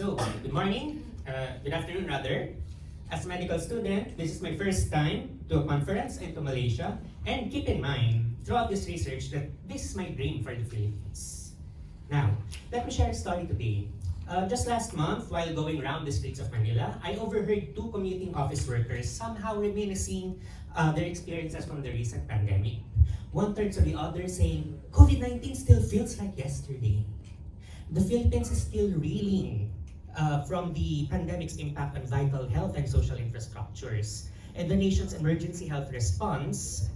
So, good morning, good afternoon rather. As a medical student, this is my first time to a conference and to Malaysia. And keep in mind, throughout this research, that this is my dream for the Philippines. Now, let me share a story today. Just last month, while going around the streets of Manila, I overheard two commuting office workers somehow reminiscing their experiences from the recent pandemic. One turned to the other saying, COVID-19 still feels like yesterday. The Philippines is still reeling from the pandemic's impact on vital health and social infrastructures. And the nation's emergency health response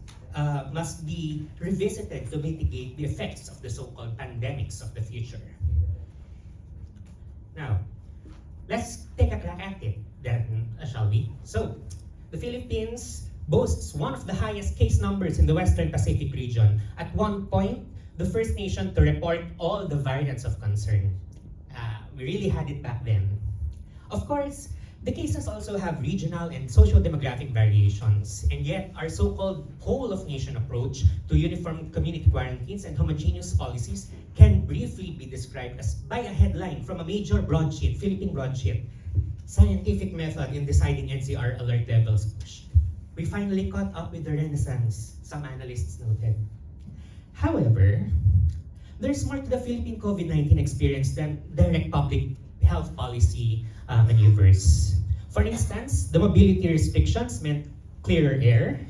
must be revisited to mitigate the effects of the so-called pandemics of the future. Now, let's take a crack at it then, shall we? So, the Philippines boasts one of the highest case numbers in the Western Pacific region. At one point, the first nation to report all the variants of concern. We really had it back then. Of course, the cases also have regional and socio-demographic variations, and yet our so-called whole-of-nation approach to uniform community quarantines and homogeneous policies can briefly be described as by a headline from a major broadsheet, Philippine broadsheet, Scientific Method in Deciding NCR Alert Levels Pushed. We finally caught up with the Renaissance, some analysts noted. However, there's more to the Philippine COVID-19 experience than direct public health policy maneuvers. For instance, the mobility restrictions meant clearer air,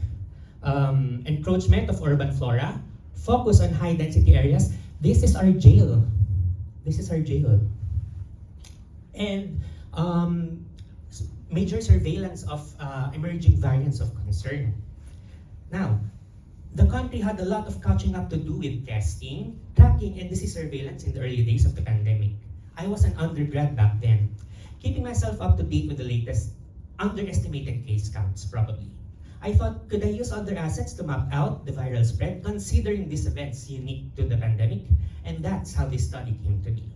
encroachment of urban flora, focus on high-density areas. This is our jail. This is our jail. And major surveillance of emerging variants of concern. Now, the country had a lot of catching up to do with testing, tracking, and disease surveillance in the early days of the pandemic. I was an undergrad back then, keeping myself up to date with the latest underestimated case counts, probably. I thought, could I use other assets to map out the viral spread, considering these events unique to the pandemic? And that's how this study came to be.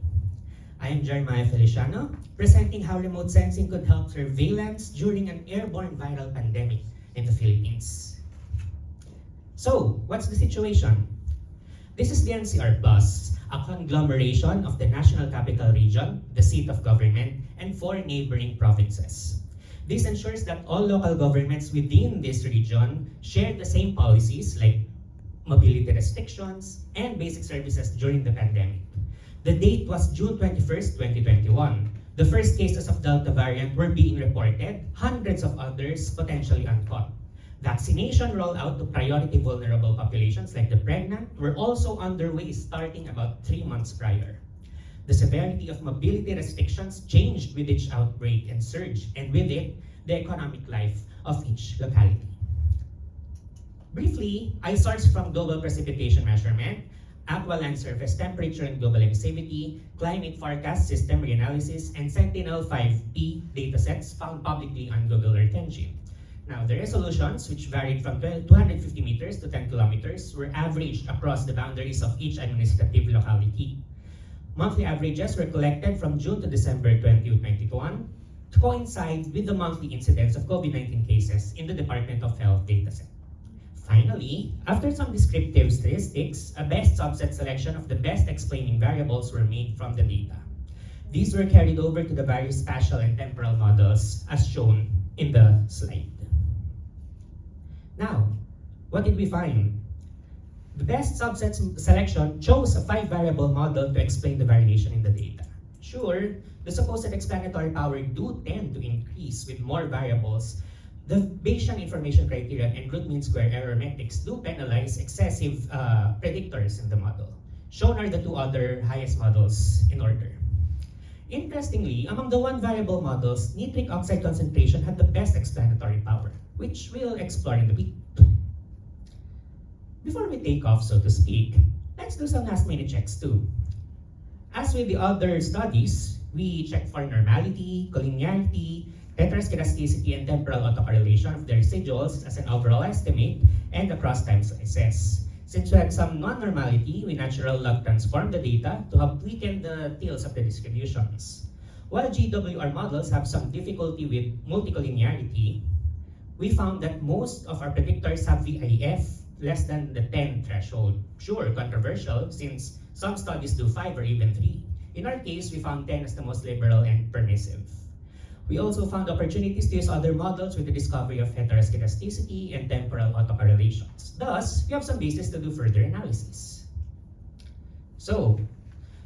I am Jeremiah Feliciano, presenting how remote sensing could help surveillance during an airborne viral pandemic in the Philippines. So, what's the situation? This is the NCR Plus, a conglomeration of the National Capital Region, the seat of government, and 4 neighboring provinces. This ensures that all local governments within this region share the same policies like mobility restrictions and basic services during the pandemic. The date was June 21st, 2021. The first cases of Delta variant were being reported, hundreds of others potentially uncaught. Vaccination rollout to priority vulnerable populations like the pregnant were also underway starting about 3 months prior. The severity of mobility restrictions changed with each outbreak and surge, and with it, the economic life of each locality. Briefly, I sourced from Global Precipitation Measurement, Aqua Land Surface Temperature and Global Emissivity, Climate Forecast System Reanalysis, and Sentinel-5P datasets found publicly on Google Earth Engine. Now, the resolutions, which varied from 250 meters to 10 kilometers, were averaged across the boundaries of each administrative locality. Monthly averages were collected from June to December 2021 to coincide with the monthly incidence of COVID-19 cases in the Department of Health dataset. Finally, after some descriptive statistics, a best subset selection of the best explaining variables were made from the data. These were carried over to the various spatial and temporal models as shown in the slide. Now, what did we find? The best subset selection chose a 5-variable model to explain the variation in the data. Sure, the supposed explanatory power do tend to increase with more variables. The Bayesian information criterion and root mean square error metrics do penalize excessive predictors in the model. Shown are the 2 other highest models in order. Interestingly, among the 1-variable models, nitric oxide concentration had the best explanatory power, which we'll explore in a bit. Before we take off, so to speak, let's do some last-minute checks too. As with the other studies, we check for normality, collinearity, heteroscedasticity, and temporal autocorrelation of the residuals as an overall estimate and across time slices. Since we had some non-normality, we natural log transformed the data to have weakened the tails of the distributions. While GWR models have some difficulty with multicollinearity, we found that most of our predictors have VIF less than the 10 threshold. Sure, controversial, since some studies do 5 or even 3. In our case, we found 10 as the most liberal and permissive. We also found opportunities to use other models with the discovery of heteroscedasticity and temporal autocorrelations. Thus, we have some basis to do further analysis. So,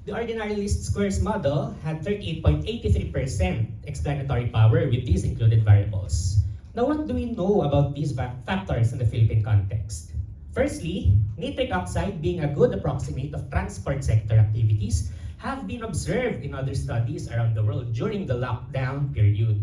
the ordinary least squares model had 38.83% explanatory power with these included variables. Now, what do we know about these factors in the Philippine context? Firstly, nitric oxide, being a good approximate of transport sector activities, have been observed in other studies around the world during the lockdown period.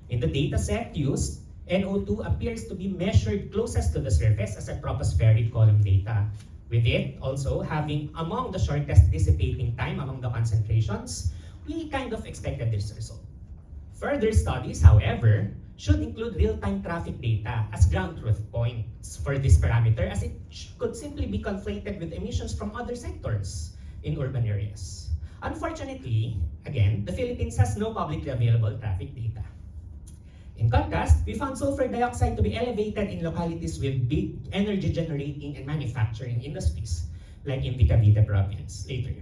In the dataset used, NO2 appears to be measured closest to the surface as a tropospheric column data, with it also having among the shortest dissipating time among the concentrations. We kind of expected this result. Further studies, however, should include real-time traffic data as ground truth points for this parameter, as it could simply be conflated with emissions from other sectors in urban areas. Unfortunately, again, the Philippines has no publicly available traffic data. In contrast, we found sulfur dioxide to be elevated in localities with big energy generating and manufacturing industries, like in the Cavite province later.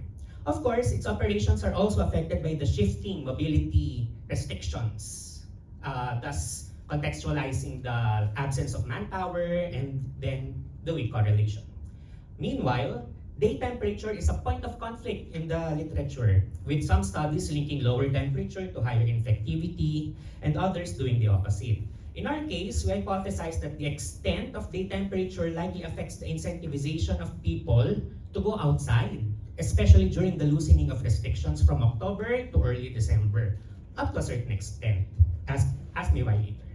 Of course, its operations are also affected by the shifting mobility restrictions, thus contextualizing the absence of manpower and then the weak correlation. Meanwhile, day temperature is a point of conflict in the literature, with some studies linking lower temperature to higher infectivity and others doing the opposite. In our case, we hypothesized that the extent of day temperature likely affects the incentivization of people to go outside, especially during the loosening of restrictions from October to early December, up to a certain extent. Ask me why later.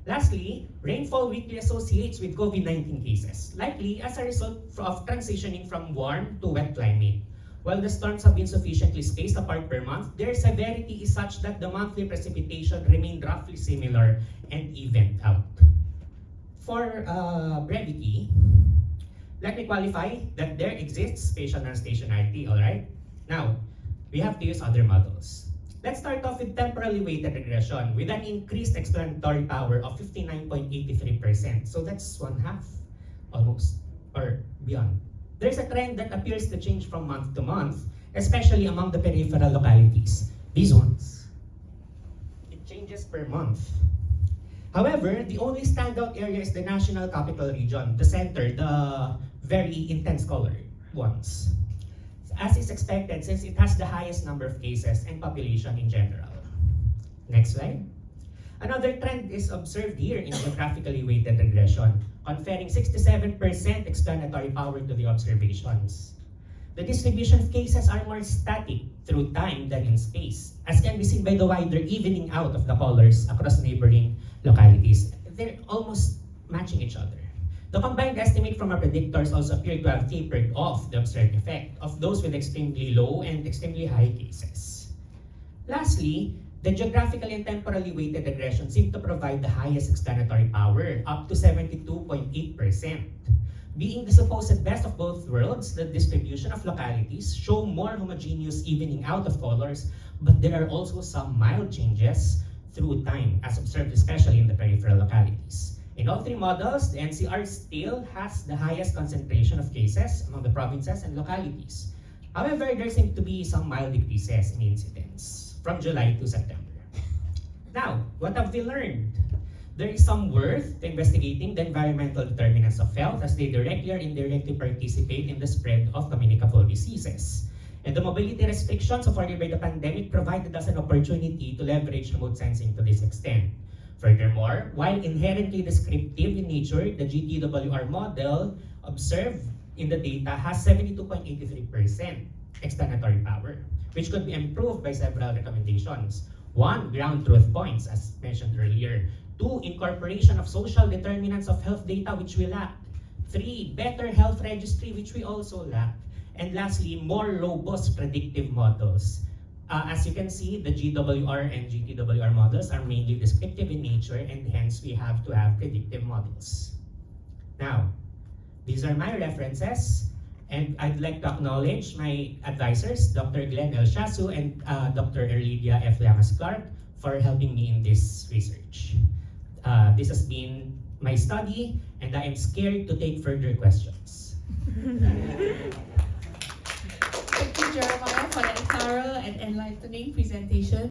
Lastly, rainfall weakly associates with COVID-19 cases, likely as a result of transitioning from warm to wet climate. While the storms have been sufficiently spaced apart per month, their severity is such that the monthly precipitation remained roughly similar and evened out. For brevity, let me qualify that there exists spatial non-stationarity, alright? Now, we have to use other models. Let's start off with temporally weighted regression with an increased explanatory power of 59.83%. So that's 1/2, almost, or beyond. There's a trend that appears to change from month to month, especially among the peripheral localities. These ones. It changes per month. However, the only standout area is the National Capital Region, the center, the very intense colored ones, as is expected since it has the highest number of cases and population in general. Next slide. Another trend is observed here in geographically weighted regression, conferring 67% explanatory power to the observations. The distribution of cases are more static through time than in space, as can be seen by the wider evening out of the colors across neighboring localities. They're almost matching each other. The combined estimate from our predictors also appear to have tapered off the observed effect of those with extremely low and extremely high cases. Lastly, the geographically and temporally weighted regression seem to provide the highest explanatory power, up to 72.8%. Being the supposed best of both worlds, the distribution of localities show more homogeneous evening out of colors, but there are also some mild changes through time, as observed especially in the peripheral localities. In all three models, the NCR still has the highest concentration of cases among the provinces and localities. However, there seem to be some mild decreases in incidence from July to September. Now, what have we learned? There is some worth to investigating the environmental determinants of health, as they directly or indirectly participate in the spread of communicable diseases. And the mobility restrictions afforded by the pandemic provided us an opportunity to leverage remote sensing to this extent. Furthermore, while inherently descriptive in nature, the GTWR model observed in the data has 72.83% explanatory power, which could be improved by several recommendations. 1, ground truth points, as mentioned earlier. 2, incorporation of social determinants of health data, which we lack. 3, better health registry, which we also lack. And lastly, more robust predictive models. As you can see, the GWR and GTWR models are mainly descriptive in nature, and hence we have to have predictive models. Now, these are my references, and I'd like to acknowledge my advisors, Dr. Glenn L. Shasu and Dr. Erlidia F. Llamas-Clark, for helping me in this research. This has been my study, and I am scared to take further questions. Thank you, Jeremiah. for that thorough and enlightening presentation.